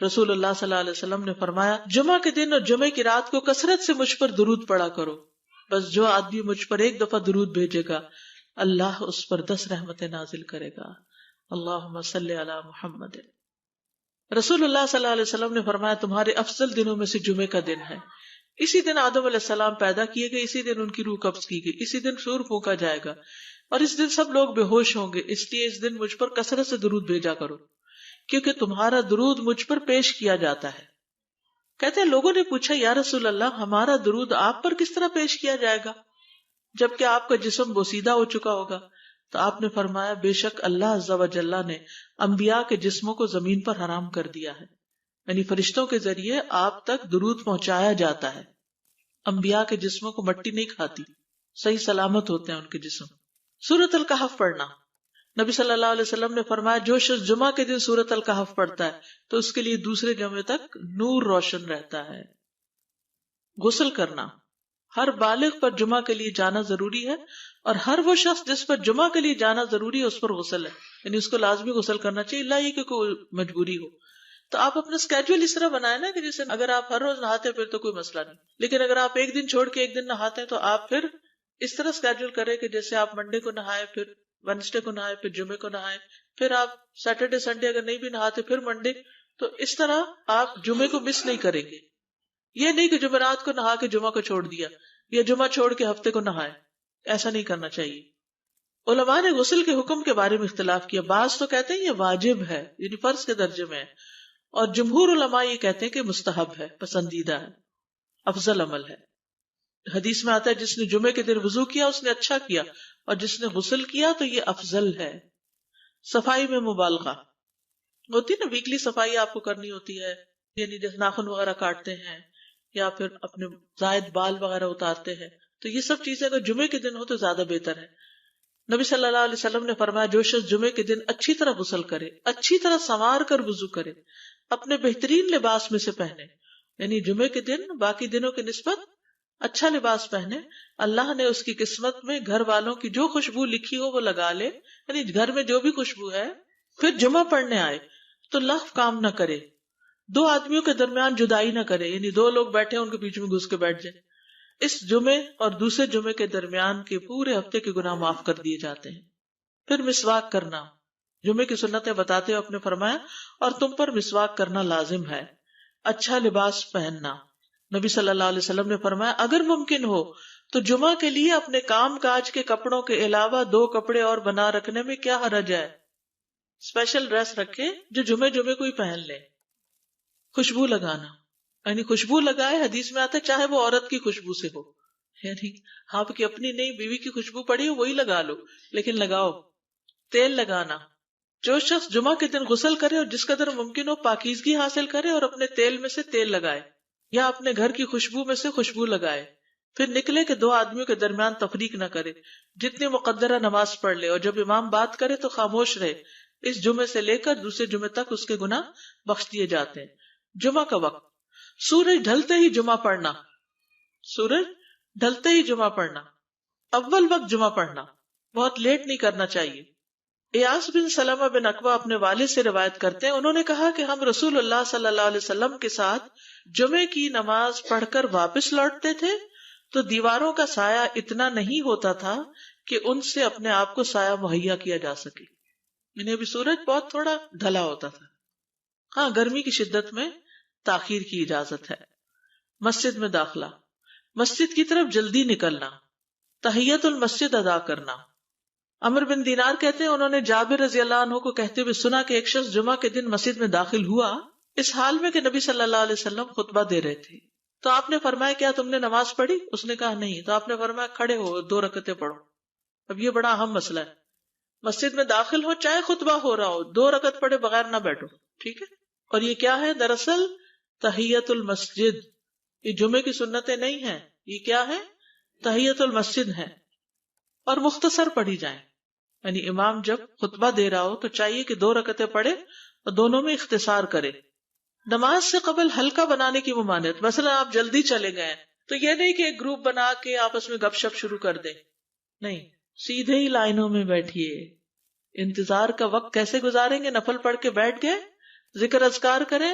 رسول اللہ صلی اللہ علیہ وسلم نے فرمایا جمعہ کے دن اور جمعے کی رات کو کثرت سے مجھ پر درود پڑا کرو، بس جو آدمی مجھ پر ایک دفعہ درود بھیجے گا اللہ اس پر 10 رحمتیں نازل کرے گا. اللہم صلی علی محمد. رسول اللہ صلی اللہ علیہ وسلم نے فرمایا تمہارے افضل دنوں میں سے جمعے کا دن ہے. اسی دن آدم علیہ السلام پیدا کیے گئے، اسی دن ان کی روح قبض کی گئی، اسی دن سور پھونکا جائے گا اور اس دن سب لوگ بے ہوش ہوں گے. اس لیے اس دن مجھ پر کثرت سے درود بھیجا کرو کیونکہ تمہارا درود مجھ پر پیش کیا جاتا ہے. کہتے ہیں لوگوں نے پوچھا یا رسول اللہ ہمارا درود آپ پر کس طرح پیش کیا جائے گا جبکہ آپ کا جسم بوسیدہ ہو چکا ہوگا؟ تو آپ نے فرمایا بے شک اللہ عز و جل نے انبیاء کے جسموں کو زمین پر حرام کر دیا ہے، یعنی فرشتوں کے ذریعے آپ تک درود پہنچایا جاتا ہے. انبیاء کے جسموں کو مٹی نہیں کھاتی، صحیح سلامت ہوتے ہیں ان کے جسم. سورۃ الکہف پڑھنا، نبی صلی اللہ علیہ وسلم نے فرمایا جو شخص جمعہ کے دن سورۃ الکہف پڑھتا ہے تو اس کے لیے دوسرے جمعے تک نور روشن رہتا ہے. غسل کرنا، ہر بالغ پر جمعہ کے لیے جانا ضروری ہے اور ہر وہ شخص جس پر جمعہ کے لیے جانا ضروری ہے اس پر غسل ہے، یعنی اس کو لازمی غسل کرنا چاہیے، اللہ یہ کہ کوئی مجبوری ہو. تو آپ اپنا اسکیجول اس طرح بنائیں نا کہ جیسے اگر آپ ہر روز نہاتے ہیں پھر تو کوئی مسئلہ نہیں، لیکن اگر آپ ایک دن چھوڑ کے ایک دن نہاتے ہیں تو آپ پھر اس طرح اسکیجول کریں کہ جیسے آپ منڈے کو نہائے، پھر وینسڈے کو نہائے، پھر جمعے کو نہائے، پھر آپ سیٹرڈے سنڈے اگر نہیں بھی نہاتے پھر منڈے. تو اس طرح آپ جمعے کو مس نہیں کریں گے. یہ نہیں کہ جمعرات کو نہا کے جمعہ کو چھوڑ دیا یا جمعہ چھوڑ کے ہفتے کو نہائے، ایسا نہیں کرنا چاہیے. علماء نے غسل کے حکم کے بارے میں اختلاف کیا. بعض تو کہتے ہیں یہ واجب ہے، یعنی فرض کے درجے میں ہے، اور جمہور علماء یہ کہتے ہیں کہ مستحب ہے، پسندیدہ ہے، افضل عمل ہے. حدیث میں آتا ہے جس نے جمعے کے دن وضو کیا اس نے اچھا کیا اور جس نے غسل کیا تو یہ افضل ہے. صفائی میں مبالغہ ہوتی ہے نا، ویکلی صفائی آپ کو کرنی ہوتی ہے، یعنی جیسے ناخن وغیرہ کاٹتے ہیں یا پھر اپنے زائد بال وغیرہ اتارتے ہیں، تو یہ سب چیزیں اگر جمعے کے دن ہو تو زیادہ بہتر ہے. نبی صلی اللہ علیہ وسلم نے فرمایا جو شخص جمعے کے دن اچھی طرح غسل کرے، اچھی طرح سنوار کر وضو کرے، اپنے بہترین لباس میں سے پہنے، یعنی جمعے کے دن باقی دنوں کی نسبت اچھا لباس پہنے، اللہ نے اس کی قسمت میں گھر والوں کی جو خوشبو لکھی ہو وہ لگا لے، یعنی گھر میں جو بھی خوشبو ہے. پھر جمعہ پڑھنے آئے تو لغو کام نہ کرے، 2 آدمیوں کے درمیان جدائی نہ کرے، یعنی 2 لوگ بیٹھے ان کے بیچ میں گھس کے بیٹھ جائے. اس جمعے اور دوسرے جمعے کے درمیان کے پورے ہفتے کے گناہ معاف کر دیے جاتے ہیں. پھر مسواک کرنا، جمعے کی سنتیں بتاتے ہوئے آپ نے فرمایا اور تم پر مسواک کرنا لازم ہے. اچھا لباس پہننا، نبی صلی اللہ علیہ وسلم نے فرمایا اگر ممکن ہو تو جمعہ کے لیے اپنے کام کاج کے کپڑوں کے علاوہ 2 کپڑے اور بنا رکھنے میں کیا حرج ہے. اسپیشل ڈریس رکھے جو جمعے کو ہی پہن لے. خوشبو لگانا، یعنی خوشبو لگائے، حدیث میں آتا ہے چاہے وہ عورت کی خوشبو سے ہو، یعنی آپ کی اپنی نہیں، بیوی کی خوشبو پڑی ہو وہی لگا لو لیکن لگاؤ. تیل لگانا، جو شخص جمعہ کے دن غسل کرے اور جس قدر ممکن ہو پاکیزگی حاصل کرے اور اپنے تیل میں سے تیل لگائے یا اپنے گھر کی خوشبو میں سے خوشبو لگائے. پھر نکلے کہ 2 آدمیوں کے درمیان تفریق نہ کرے، جتنی مقدرہ نماز پڑھ لے اور جب امام بات کرے تو خاموش رہے. اس جمعے سے لے کر دوسرے جمعے تک اس کے گناہ بخش دیے جاتے ہیں. جمعہ کا وقت، سورج ڈھلتے ہی جمعہ پڑھنا، سورج ڈھلتے ہی جمعہ پڑھنا، اول وقت جمعہ پڑھنا، بہت لیٹ نہیں کرنا چاہیے. ایاس بن سلمہ بن اکوع اپنے والد سے روایت کرتے ہیں، انہوں نے کہا کہ ہم رسول اللہ صلی اللہ علیہ وسلم کے ساتھ جمعے کی نماز پڑھ کر واپس لوٹتے تھے تو دیواروں کا سایہ اتنا نہیں ہوتا تھا کہ ان سے اپنے آپ کو سایہ مہیا کیا جا سکے، یعنی ابھی سورج بہت تھوڑا ڈھلا ہوتا تھا. ہاں گرمی کی شدت میں تاخیر کی اجازت ہے. مسجد میں داخلہ، مسجد کی طرف جلدی نکلنا، تحیت المسجد ادا کرنا. عمر بن دینار کہتے ہیں انہوں نے جابر رضی اللہ عنہ کو کہتے ہوئے سنا کہ ایک شخص جمعہ کے دن مسجد میں داخل ہوا اس حال میں کہ نبی صلی اللہ علیہ وسلم خطبہ دے رہے تھے. تو آپ نے فرمایا کیا تم نے نماز پڑھی؟ اس نے کہا نہیں. تو آپ نے فرمایا کھڑے ہو 2 رکعتیں پڑھو. اب یہ بڑا اہم مسئلہ ہے، مسجد میں داخل ہو چاہے خطبہ ہو رہا ہو 2 رکعت پڑھے بغیر نہ بیٹھو، ٹھیک ہے. اور یہ کیا ہے؟ دراصل تحیت المسجد، یہ جمعے کی سنتیں نہیں ہیں، یہ کیا ہے؟ تحیت المسجد ہے. اور مختصر پڑھی جائیں، یعنی امام جب خطبہ دے رہا ہو تو چاہیے کہ 2 رکعتیں پڑھے اور دونوں میں اختصار کرے. نماز سے قبل ہلکا بنانے کی ممانعت، مثلا آپ جلدی چلے گئے تو یہ نہیں کہ ایک گروپ بنا کے آپس میں گپ شپ شروع کر دیں، نہیں، سیدھے ہی لائنوں میں بیٹھیے. انتظار کا وقت کیسے گزاریں گے؟ نفل پڑھ کے بیٹھ گئے، ذکر اذکار کریں،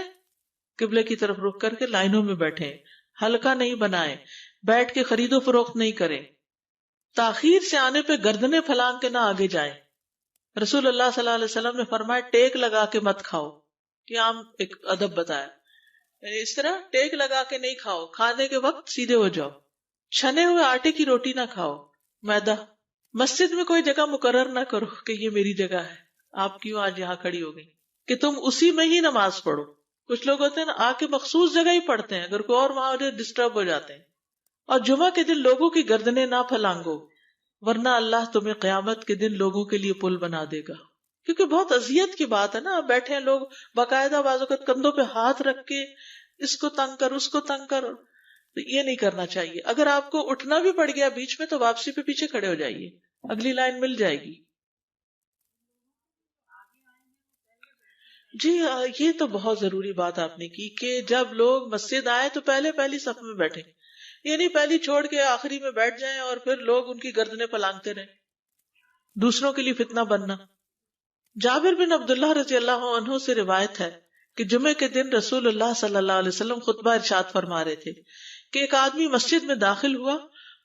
قبلے کی طرف رخ کر کے لائنوں میں بیٹھیں، حلقہ نہیں بنائیں، بیٹھ کے خرید و فروخت نہیں کریں، تاخیر سے آنے پہ گردنیں پھلانگ کے نہ آگے جائیں۔ رسول اللہ صلی اللہ علیہ وسلم نے فرمایا ٹیک لگا کے مت کھاؤ، یہ عام ایک ادب بتایا، یعنی اس طرح ٹیک لگا کے نہیں کھاؤ، کھانے کے وقت سیدھے ہو جاؤ۔ چھنے ہوئے آٹے کی روٹی نہ کھاؤ، میدا۔ مسجد میں کوئی جگہ مقرر نہ کرو کہ یہ میری جگہ ہے، آپ کیوں آج یہاں کھڑی ہو گئی، کہ تم اسی میں ہی نماز پڑھو۔ کچھ لوگ ہوتے ہیں نا آ کے مخصوص جگہ ہی پڑھتے ہیں، اگر کوئی اور وہاں ہو جائے ڈسٹرب ہو جاتے ہیں۔ اور جمعہ کے دن لوگوں کی گردنیں نہ پھلانگو، ورنہ اللہ تمہیں قیامت کے دن لوگوں کے لیے پل بنا دے گا۔ کیونکہ بہت اذیت کی بات ہے نا، بیٹھے ہیں لوگ باقاعدہ بعض اوقات کندھوں پہ ہاتھ رکھ کے اس کو تنگ کر اس کو تنگ کر، تو یہ نہیں کرنا چاہیے۔ اگر آپ کو اٹھنا بھی پڑ گیا بیچ میں تو واپسی پہ پیچھے کھڑے ہو جائیے، اگلی لائن مل جائے گی۔ جی یہ تو بہت ضروری بات آپ نے کی کہ جب لوگ مسجد آئے تو پہلی صف میں بیٹھے، یعنی پہلی چھوڑ کے آخری میں بیٹھ جائیں اور پھر لوگ ان کی گردنیں پلانگتے رہیں، دوسروں کے لیے فتنہ بننا۔ جابر بن عبداللہ رضی اللہ عنہ سے روایت ہے کہ جمعے کے دن رسول اللہ صلی اللہ علیہ وسلم خطبہ ارشاد فرما رہے تھے کہ ایک آدمی مسجد میں داخل ہوا،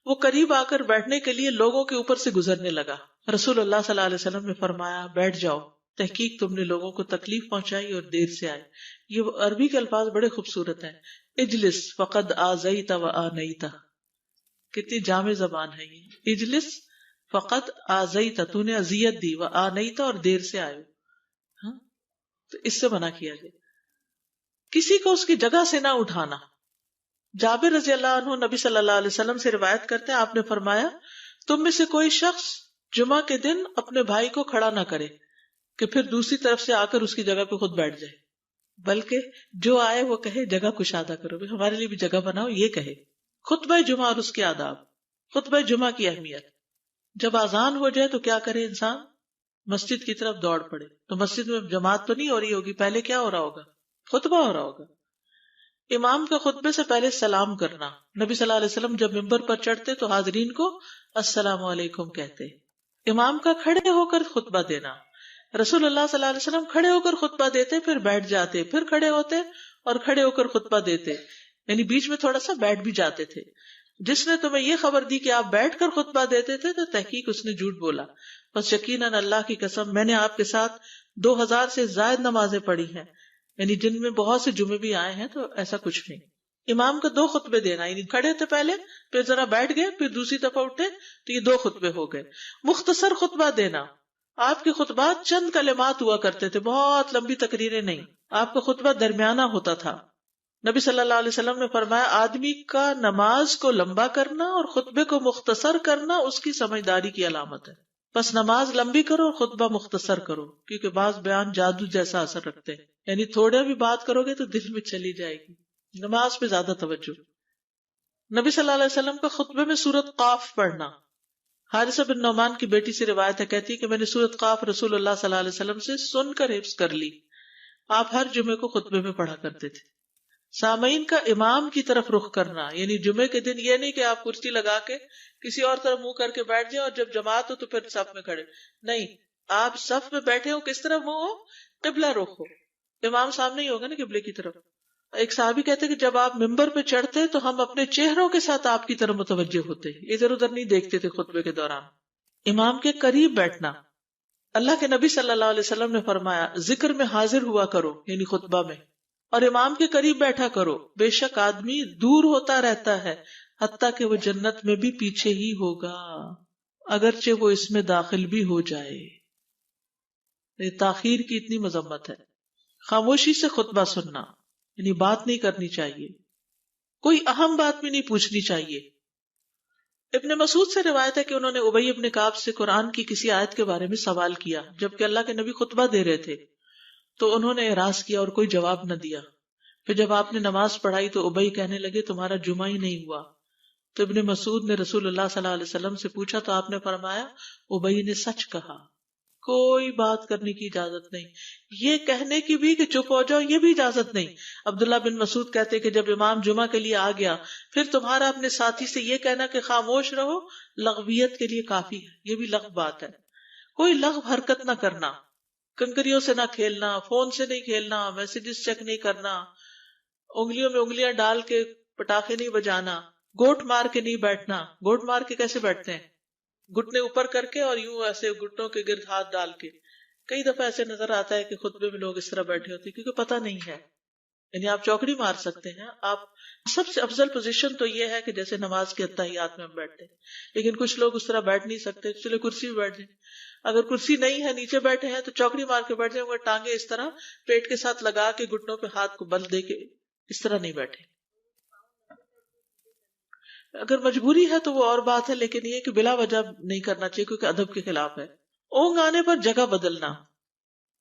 وہ قریب آ کر بیٹھنے کے لیے لوگوں کے اوپر سے گزرنے لگا۔ رسول اللہ صلی اللہ علیہ وسلم نے فرمایا بیٹھ جاؤ، تحقیق تم نے لوگوں کو تکلیف پہنچائی اور دیر سے آئے۔ یہ عربی کے الفاظ بڑے خوبصورت ہیں، اجلس فقد آذیت و آنیت، کتنی جامع زبان ہے یہ۔ اجلس فقط آذیت، تو نے اذیت دی، و آنیت، اور دیر سے آئے، ہاں تو اس سے منع کیا گیا۔ کسی کو اس کی جگہ سے نہ اٹھانا۔ جابر رضی اللہ عنہ نبی صلی اللہ علیہ وسلم سے روایت کرتے ہیں، آپ نے فرمایا تم میں سے کوئی شخص جمعہ کے دن اپنے بھائی کو کھڑا نہ کرے کہ پھر دوسری طرف سے آ کر اس کی جگہ پہ خود بیٹھ جائے، بلکہ جو آئے وہ کہے جگہ کشادہ کرو، ہمارے لیے بھی جگہ بناؤ، یہ کہے۔ خطبہ جمعہ اور اس کے آداب۔ خطبہ جمعہ کی اہمیت، جب اذان ہو جائے تو کیا کرے انسان؟ مسجد کی طرف دوڑ پڑے۔ تو مسجد میں جماعت تو نہیں ہو رہی ہوگی، پہلے کیا ہو رہا ہوگا؟ خطبہ ہو رہا ہوگا۔ امام کا خطبے سے پہلے سلام کرنا۔ نبی صلی اللہ علیہ وسلم جب ممبر پر چڑھتے تو حاضرین کو السلام علیکم کہتے۔ امام کا کھڑے ہو کر خطبہ دینا۔ رسول اللہ صلی اللہ علیہ وسلم کھڑے ہو کر خطبہ دیتے، پھر بیٹھ جاتے، پھر کھڑے ہوتے اور کھڑے ہو کر خطبہ دیتے، یعنی بیچ میں تھوڑا سا بیٹھ بھی جاتے تھے۔ جس نے تمہیں یہ خبر دی کہ آپ بیٹھ کر خطبہ دیتے تھے تو تحقیق اس نے جھوٹ بولا، بس یقیناً اللہ کی قسم میں نے آپ کے ساتھ 2000 سے زائد نمازیں پڑھی ہیں، یعنی جن میں بہت سے جمعے بھی آئے ہیں، تو ایسا کچھ نہیں۔ امام کو 2 خطبے دینا، یعنی کھڑے تھے پہلے، پھر ذرا بیٹھ گئے، پھر دوسری دفعہ اٹھے تو یہ 2 خطبے ہو گئے۔ مختصر خطبہ دینا۔ آپ کے خطبات چند کلمات ہوا کرتے تھے، بہت لمبی تقریریں نہیں، آپ کا خطبہ درمیانہ ہوتا تھا۔ نبی صلی اللہ علیہ وسلم نے فرمایا آدمی کا نماز کو لمبا کرنا اور خطبے کو مختصر کرنا اس کی سمجھداری کی علامت ہے۔ بس نماز لمبی کرو اور خطبہ مختصر کرو، کیونکہ بعض بیان جادو جیسا اثر رکھتے ہیں، یعنی تھوڑے بھی بات کرو گے تو دل میں چلی جائے گی۔ نماز پہ زیادہ توجہ۔ نبی صلی اللہ علیہ وسلم کا خطبے میں سورۃ قاف پڑھنا۔ حارثہ بن نعمان کی بیٹی سے روایت ہے، کہتی ہے کہ میں نے سورۃ قاف رسول اللہ صلی اللہ علیہ وسلم سے سن کر حفظ کر لی۔ آپ ہر جمعے کو خطبے میں پڑھا کرتے تھے۔ سامعین کا امام کی طرف رخ کرنا، یعنی جمعے کے دن یہ نہیں کہ آپ کرسی لگا کے کسی اور طرف منہ کر کے بیٹھ جائیں اور جب جماعت ہو تو پھر صف میں کھڑے، نہیں، آپ صف میں بیٹھے ہو، کس طرف منہ ہو؟ قبلہ رخ ہو، امام سامنے ہی ہوگا نا قبلے کی طرف۔ ایک صحابی کہتے کہ جب آپ ممبر پہ چڑھتے تو ہم اپنے چہروں کے ساتھ آپ کی طرف متوجہ ہوتے، ادھر ادھر نہیں دیکھتے تھے خطبے کے دوران۔ امام کے قریب بیٹھنا۔ اللہ کے نبی صلی اللہ علیہ وسلم نے فرمایا ذکر میں حاضر ہوا کرو، یعنی خطبہ میں، اور امام کے قریب بیٹھا کرو، بے شک آدمی دور ہوتا رہتا ہے حتیٰ کہ وہ جنت میں بھی پیچھے ہی ہوگا اگرچہ وہ اس میں داخل بھی ہو جائے۔ یہ تاخیر کی اتنی مذمت ہے۔ خاموشی سے خطبہ سننا، یعنی بات نہیں کرنی چاہیے، کوئی اہم بات بھی نہیں پوچھنی چاہیے۔ ابن مسعود سے روایت ہے کہ انہوں نے ابی ابن کعب سے قرآن کی کسی آیت کے بارے میں سوال کیا جبکہ اللہ کے نبی خطبہ دے رہے تھے، تو انہوں نے اعراض کیا اور کوئی جواب نہ دیا۔ پھر جب آپ نے نماز پڑھائی تو ابی کہنے لگے تمہارا جمعہ ہی نہیں ہوا۔ تو ابن مسعود نے رسول اللہ صلی اللہ علیہ وسلم سے پوچھا تو آپ نے فرمایا ابی نے سچ کہا، کوئی بات کرنے کی اجازت نہیں، یہ کہنے کی بھی کہ چپ ہو جاؤ یہ بھی اجازت نہیں۔ عبداللہ بن مسعود کہتے کہ جب امام جمعہ کے لیے آ گیا پھر تمہارا اپنے ساتھی سے یہ کہنا کہ خاموش رہو لغویت کے لیے کافی ہے، یہ بھی لغو بات ہے۔ کوئی لغو حرکت نہ کرنا، کنکریوں سے نہ کھیلنا، فون سے نہیں کھیلنا، میسیجز چیک نہیں کرنا، انگلیوں میں انگلیاں ڈال کے پٹاخے نہیں بجانا، گوٹ مار کے نہیں بیٹھنا. گوٹ مار کے کیسے بیٹھتے ہیں؟ گھٹنے اوپر کر کے اور یوں ایسے گھٹنوں کے گرد ہاتھ ڈال کے. کئی دفعہ ایسے نظر آتا ہے کہ خطبے میں لوگ اس طرح بیٹھے ہوتے ہیں کیونکہ پتہ نہیں ہے. یعنی آپ چوکڑی مار سکتے ہیں. آپ سب سے افضل پوزیشن تو یہ ہے کہ جیسے نماز کے اتحیات میں ہم بیٹھتے ہیں، لیکن کچھ لوگ اس طرح بیٹھ نہیں سکتے، چلے کرسی میں بیٹھ جائیں. اگر کرسی نہیں ہے، نیچے بیٹھے ہیں تو چوکڑی مار کے بیٹھ جائیں، مگر ٹانگیں اس طرح پیٹ کے ساتھ لگا کے گھٹنوں پہ ہاتھ کو بل دے کے اس طرح نہیں بیٹھے. اگر مجبوری ہے تو وہ اور بات ہے، لیکن یہ کہ بلا وجہ نہیں کرنا چاہیے کیونکہ ادب کے خلاف ہے. اونگ آنے پر جگہ بدلنا.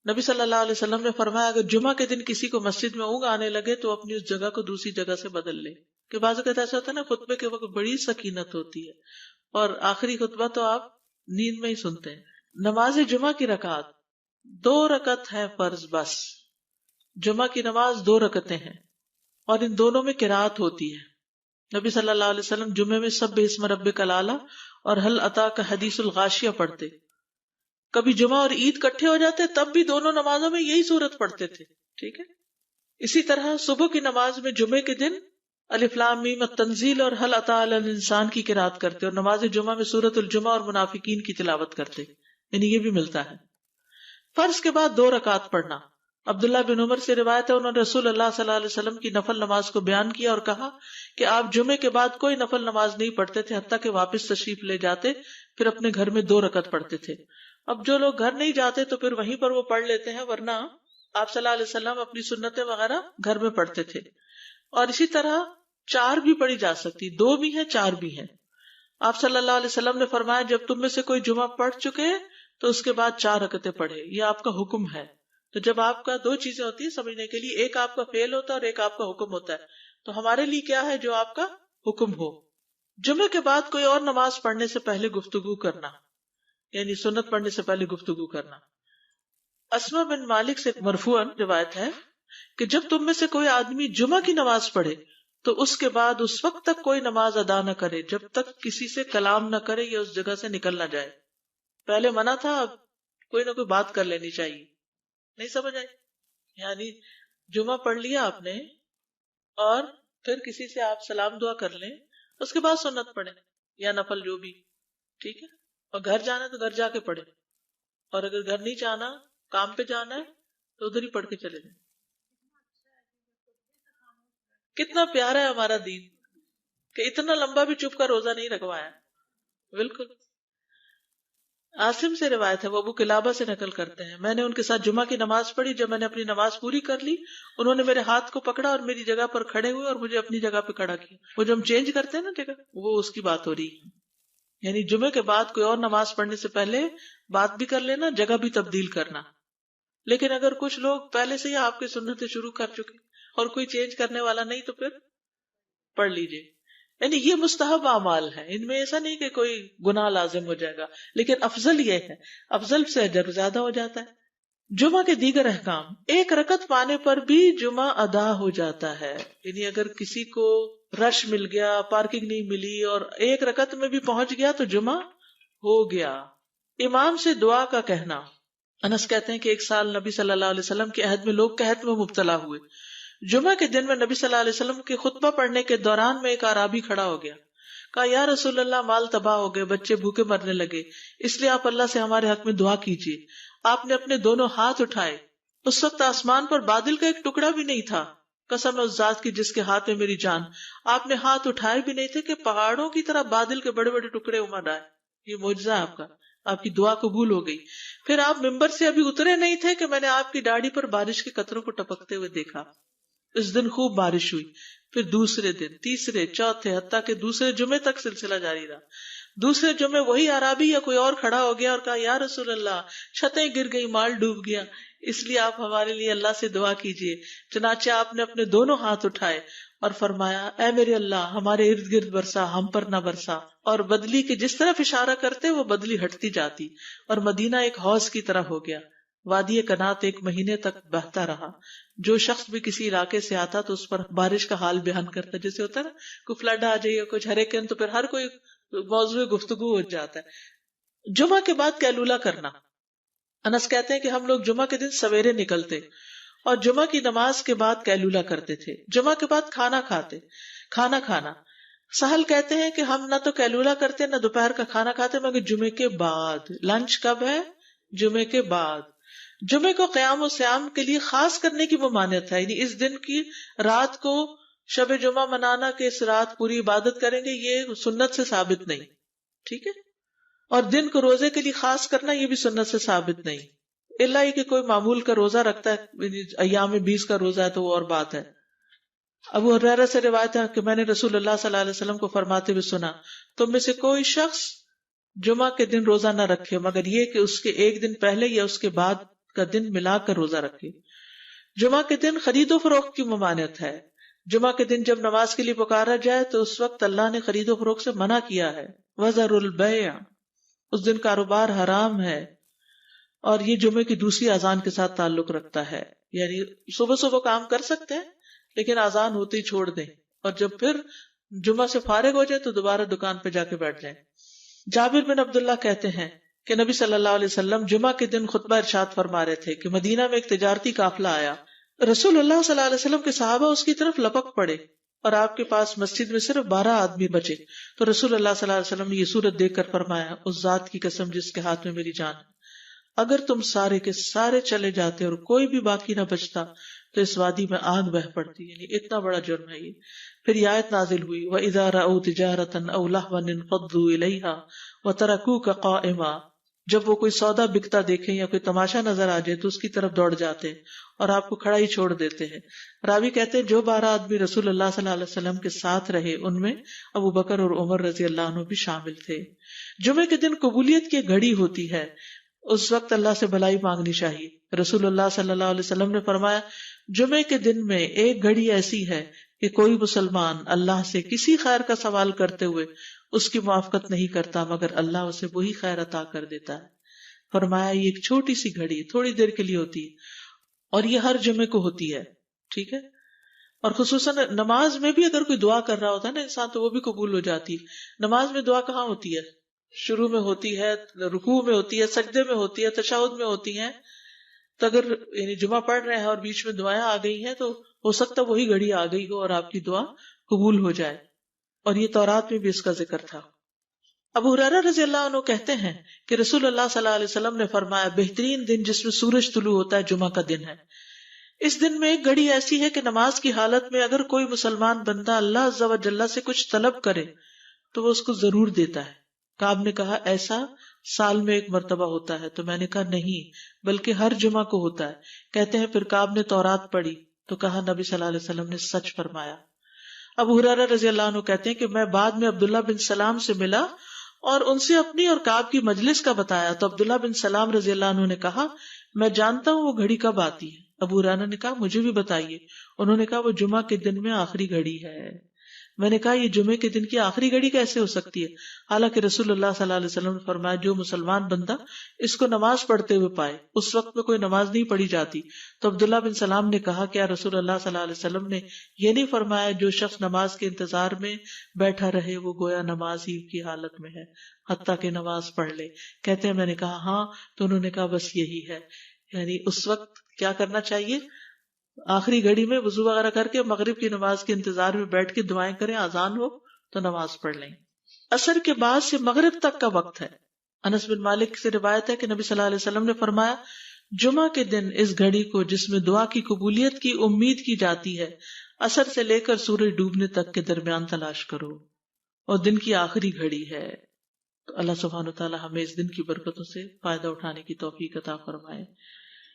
نبی صلی اللہ علیہ وسلم نے فرمایا اگر جمعہ کے دن کسی کو مسجد میں اونگ آنے لگے تو اپنی اس جگہ کو دوسری جگہ سے بدل لے. کہ بعض اوقات ایسا ہوتا ہے نا، خطبے کے وقت بڑی سکینت ہوتی ہے اور آخری خطبہ تو آپ نیند میں ہی سنتے ہیں. نماز جمعہ کی رکعت 2 رکعت ہے فرض بس. جمعہ کی نماز 2 رکعتیں ہیں اور ان دونوں میں قرات ہوتی ہے. نبی صلی اللہ علیہ وسلم جمعے میں سبح اسم ربک الاعلی اور حل اتاک حدیث الغاشیہ پڑھتے. کبھی جمعہ اور عید کٹھے ہو جاتے تب بھی دونوں نمازوں میں یہی صورت پڑھتے تھے. ٹھیک ہے. اسی طرح صبح کی نماز میں جمعے کے دن الف لام میم التنزیل اور حل اتی علی الانسان کی قرات کرتے اور نماز جمعہ میں سورۃ الجمعہ اور منافقین کی تلاوت کرتے. یعنی یہ بھی ملتا ہے. فرض کے بعد 2 رکعت پڑھنا. عبداللہ بن عمر سے روایت ہے انہوں نے رسول اللہ صلی اللہ علیہ وسلم کی نفل نماز کو بیان کیا اور کہا کہ آپ جمعے کے بعد کوئی نفل نماز نہیں پڑھتے تھے حتیٰ کہ واپس تشریف لے جاتے پھر اپنے گھر میں 2 رکعت پڑھتے تھے. اب جو لوگ گھر نہیں جاتے تو پھر وہیں پر وہ پڑھ لیتے ہیں، ورنہ آپ صلی اللہ علیہ وسلم اپنی سنتیں وغیرہ گھر میں پڑھتے تھے. اور اسی طرح 4 بھی پڑھی جا سکتی، 2 بھی ہیں 4 بھی ہیں. آپ صلی اللہ علیہ وسلم نے فرمایا جب تم میں سے کوئی جمعہ پڑھ چکے تو اس کے بعد 4 رکعتیں پڑھے. یہ آپ کا حکم ہے. تو جب آپ کا 2 چیزیں ہوتی ہیں سمجھنے کے لیے، ایک آپ کا فعل ہوتا ہے اور ایک آپ کا حکم ہوتا ہے. تو ہمارے لیے کیا ہے؟ جو آپ کا حکم ہو. جمعے کے بعد کوئی اور نماز پڑھنے سے پہلے گفتگو کرنا، یعنی سنت پڑھنے سے پہلے گفتگو کرنا. اسما بن مالک سے مرفوعاً روایت ہے کہ جب تم میں سے کوئی آدمی جمعہ کی نماز پڑھے تو اس کے بعد اس وقت تک کوئی نماز ادا نہ کرے جب تک کسی سے کلام نہ کرے یا اس جگہ سے نکل نہ جائے. پہلے منع تھا، اب کوئی نہ کوئی بات کر لینی چاہیے. نہیں سمجھ آئی؟ یعنی جمعہ پڑھ لیا آپ نے اور پھر کسی سے آپ سلام دعا کر لیں، اس کے بعد سنت پڑھیں یا نفل جو بھی. ٹھیک ہے. اور گھر جانا ہے تو گھر جا کے پڑھیں، اور اگر گھر نہیں جانا، کام پہ جانا ہے تو ادھر ہی پڑھ کے چلے جائیں. کتنا پیارا ہے ہمارا دین کہ اتنا لمبا بھی چپ کا روزہ نہیں رکھوایا. بالکل. عاصم سے روایت ہے، وہ ابو قلابہ سے نقل کرتے ہیں میں نے ان کے ساتھ جمعہ کی نماز پڑھی. جب میں نے اپنی نماز پوری کر لی انہوں نے میرے ہاتھ کو پکڑا اور میری جگہ پر کھڑے ہوئے اور مجھے اپنی جگہ پہ کھڑا کیا. وہ جو ہم چینج کرتے ہیں نا جگہ، وہ اس کی بات ہو رہی ہے. یعنی جمعے کے بعد کوئی اور نماز پڑھنے سے پہلے بات بھی کر لینا، جگہ بھی تبدیل کرنا. لیکن اگر کچھ لوگ پہلے سے ہی آپ کی سنتیں شروع کر چکے اور کوئی چینج کرنے والا نہیں تو پھر پڑھ لیجئے. یعنی یہ مستحب اعمال ہے، ان میں ایسا نہیں کہ کوئی گناہ لازم ہو جائے گا، لیکن افضل یہ ہے، افضل سے اجر زیادہ ہو جاتا ہے. جمعہ کے دیگر احکام. 1 رکعت پانے پر بھی جمعہ ادا ہو جاتا ہے. یعنی اگر کسی کو رش مل گیا، پارکنگ نہیں ملی اور 1 رکعت میں بھی پہنچ گیا تو جمعہ ہو گیا. امام سے دعا کا کہنا. انس کہتے ہیں کہ ایک سال نبی صلی اللہ علیہ وسلم کے عہد میں لوگ قحط میں مبتلا ہوئے. جمعہ کے دن میں نبی صلی اللہ علیہ وسلم کے خطبہ پڑھنے کے دوران میں ایک اعرابی کھڑا ہو گیا. کہا یا رسول اللہ، مال تباہ ہو گئے، بچے بھوکے مرنے لگے، اس لیے آپ اللہ سے ہمارے حق میں دعا کیجیے. آپ نے اپنے دونوں ہاتھ اٹھائے. اس وقت آسمان پر بادل کا ایک ٹکڑا بھی نہیں تھا. قسم اس ذات کی جس کے ہاتھ میں میری جان، آپ نے ہاتھ اٹھائے بھی نہیں تھے کہ پہاڑوں کی طرح بادل کے بڑے بڑے ٹکڑے امڑ آئے. یہ معجزہ ہے آپ کا. آپ کی دعا قبول ہو گئی. پھر آپ ممبر سے ابھی اترے نہیں تھے کہ میں نے آپ کی داڑھی پر بارش کے قطروں کو ٹپکتے ہوئے دیکھا. اس دن خوب بارش ہوئی. پھر دوسرے دن، تیسرے، چوتھے، حتیٰ کہ دوسرے جمعے تک سلسلہ جاری رہا. دوسرے جمعے وہی عربی یا کوئی اور کھڑا ہو گیا اور کہا یا رسول اللہ، چھتیں گر گئی، مال ڈوب گیا، اس لیے آپ ہمارے لیے اللہ سے دعا کیجیے. چنانچہ آپ نے اپنے دونوں ہاتھ اٹھائے اور فرمایا اے میرے اللہ، ہمارے ارد گرد برسا، ہم پر نہ برسا. اور بدلی کے جس طرف اشارہ کرتے وہ بدلی ہٹتی جاتی اور مدینہ ایک حوض کی طرح ہو گیا. وادی کنات 1 مہینے تک بہتا رہا. جو شخص بھی کسی علاقے سے آتا تو اس پر بارش کا حال بیان کرتا. جیسے ہوتا ہے نا کوئی فلڈ آ جائے یا کچھ ہریکین، تو پھر ہر کوئی موضوع گفتگو ہو جاتا ہے. جمعہ کے بعد قیلولہ کرنا. انس کہتے ہیں کہ ہم لوگ جمعہ کے دن سویرے نکلتے اور جمعہ کی نماز کے بعد قیلولہ کرتے تھے، جمعہ کے بعد کھانا کھانا. سہل کہتے ہیں کہ ہم نہ تو قیلولہ کرتے نہ دوپہر کا کھانا کھاتے مگر جمعے کے بعد. لنچ کب ہے؟ جمعے کے بعد. جمعے کو قیام و سیام کے لیے خاص کرنے کی ممانعت ہے، یعنی اس دن کی رات کو شب جمعہ منانا کہ اس رات پوری عبادت کریں گے، یہ سنت سے ثابت نہیں. ٹھیک ہے. اور دن کو روزے کے لیے خاص کرنا یہ بھی سنت سے ثابت نہیں، الا یہ کہ کوئی معمول کا روزہ رکھتا ہے، ایام 20 کا روزہ ہے تو وہ اور بات ہے. ابو ہریرہ سے روایت ہے کہ میں نے رسول اللہ صلی اللہ علیہ وسلم کو فرماتے ہوئے سنا، تم میں سے کوئی شخص جمعہ کے دن روزہ نہ رکھے مگر یہ کہ اس کے ایک دن پہلے یا اس کے بعد کا دن ملا کر روزہ رکھے. جمعہ کے دن خرید و فروخت کی ممانعت ہے. جمعہ کے دن جب نماز کے لیے پکارا جائے تو اس وقت اللہ نے خرید و فروخت سے منع کیا ہے. وَذَرُوا الْبَيْعَ، اس دن کاروبار حرام ہے. اور یہ جمعے کی دوسری اذان کے ساتھ تعلق رکھتا ہے، یعنی صبح صبح کام کر سکتے ہیں لیکن اذان ہوتے ہی چھوڑ دیں، اور جب پھر جمعہ سے فارغ ہو جائے تو دوبارہ دکان پہ جا کے بیٹھ جائیں. جابر بن عبداللہ کہتے ہیں کہ نبی صلی اللہ علیہ وسلم جمعہ کے دن خطبہ ارشاد فرما رہے تھے کہ مدینہ میں ایک تجارتی قافلہ آیا. رسول اللہ صلی اللہ علیہ وسلم کے صحابہ اس کی طرف لپک پڑے اور آپ کے پاس مسجد میں صرف 12 آدمی بچے. تو رسول اللہ صلی اللہ علیہ وسلم نے یہ صورت دیکھ کر فرمایا، اس ذات کی قسم جس کے ہاتھ میں میری جان ہے، اگر تم سارے کے سارے چلے جاتے اور کوئی بھی باقی نہ بچتا تو اس وادی میں آگ بہ پڑتی. یعنی اتنا بڑا جرم ہے یہ. پھر یہ آیت نازل ہوئی، وَإِذَا رَأَوْا تِجَارَةً أَوْ لَهْوًا انفضوا إِلَيْهَا وَتَرَكُوكَ قَائِمًا، جب وہ کوئی سودا بکتا دیکھیں یا کوئی تماشا نظر آ جائے تو اس کی طرف دوڑ جاتے اور آپ کو کھڑا ہی چھوڑ دیتے ہیں. راوی کہتے ہیں جو 12 آدمی رسول اللہ صلی اللہ علیہ وسلم کے ساتھ رہے ان میں ابو بکر اور عمر رضی اللہ عنہ بھی شامل تھے. جمعے کے دن قبولیت کی گھڑی ہوتی ہے، اس وقت اللہ سے بھلائی مانگنی چاہیے. رسول اللہ صلی اللہ علیہ وسلم نے فرمایا، جمعے کے دن میں ایک گھڑی ایسی ہے کہ کوئی مسلمان اللہ سے کسی خیر کا سوال کرتے ہوئے اس کی موافقت نہیں کرتا مگر اللہ اسے وہی خیر عطا کر دیتا ہے. فرمایا یہ ایک چھوٹی سی گھڑی تھوڑی دیر کے لیے ہوتی ہے اور یہ ہر جمعے کو ہوتی ہے. ٹھیک ہے. اور خصوصاً نماز میں بھی اگر کوئی دعا کر رہا ہوتا ہے نا انسان تو وہ بھی قبول ہو جاتی ہے. نماز میں دعا کہاں ہوتی ہے؟ شروع میں ہوتی ہے، رکوع میں ہوتی ہے، سجدے میں ہوتی ہے، تشہد میں ہوتی ہیں. تو اگر یعنی جمعہ پڑھ رہے ہیں اور بیچ میں دعائیں آ گئی ہیں تو ہو سکتا وہی گھڑی آ گئی ہو اور آپ کی دعا قبول ہو جائے. اور یہ تورات میں بھی اس کا ذکر تھا. ابو ہریرہ رضی اللہ عنہ کہتے ہیں کہ رسول اللہ صلی اللہ علیہ وسلم نے فرمایا، بہترین دن جس میں سورج طلوع ہوتا ہے جمعہ کا دن ہے. اس دن میں ایک گھڑی ایسی ہے کہ نماز کی حالت میں اگر کوئی مسلمان بندہ اللہ عز و جل سے کچھ طلب کرے تو وہ اس کو ضرور دیتا ہے. کعب نے کہا ایسا سال میں ایک مرتبہ ہوتا ہے؟ تو میں نے کہا نہیں بلکہ ہر جمعہ کو ہوتا ہے. کہتے ہیں پھر کعب نے تورات پڑھی تو کہا نبی صلی اللہ علیہ وسلم نے سچ فرمایا. ابو ہریرہ رضی اللہ عنہ کہتے ہیں کہ میں بعد میں عبداللہ بن سلام سے ملا اور ان سے اپنی اور کعب کی مجلس کا بتایا تو عبداللہ بن سلام رضی اللہ عنہ نے کہا میں جانتا ہوں وہ گھڑی کب آتی ہے. ابو ہریرہ نے کہا مجھے بھی بتائیے. انہوں نے کہا وہ جمعہ کے دن میں آخری گھڑی ہے. میں نے کہا یہ جمعے کے دن کی آخری گھڑی کیسے ہو سکتی ہے، حالانکہ رسول اللہ صلی اللہ علیہ وسلم نے فرمایا جو مسلمان بندہ اس کو نماز پڑھتے ہوئے پائے. اس وقت میں کوئی نماز نہیں پڑھی جاتی. تو عبداللہ بن سلام نے کہا کیا رسول اللہ صلی اللہ علیہ وسلم نے یہ نہیں فرمایا جو شخص نماز کے انتظار میں بیٹھا رہے وہ گویا نماز ہی کی حالت میں ہے حتیٰ کہ نماز پڑھ لے. کہتے ہیں میں نے کہا ہاں. تو انہوں نے کہا بس یہی ہے، یعنی اس وقت کیا کرنا چاہیے، آخری گھڑی میں وضو وغیرہ کر کے مغرب کی نماز کے انتظار میں بیٹھ کے دعائیں کریں، اذان ہو تو نماز پڑھ لیں. عصر کے بعد سے مغرب تک کا وقت ہے. انس بن مالک سے روایت ہے کہ نبی صلی اللہ علیہ وسلم نے فرمایا جمعہ کے دن اس گھڑی کو جس میں دعا کی قبولیت کی امید کی جاتی ہے عصر سے لے کر سورج ڈوبنے تک کے درمیان تلاش کرو اور دن کی آخری گھڑی ہے. تو اللہ سبحانہ وتعالی ہمیں اس دن کی برکتوں سے فائدہ اٹھانے کی توفیق عطا فرمائے.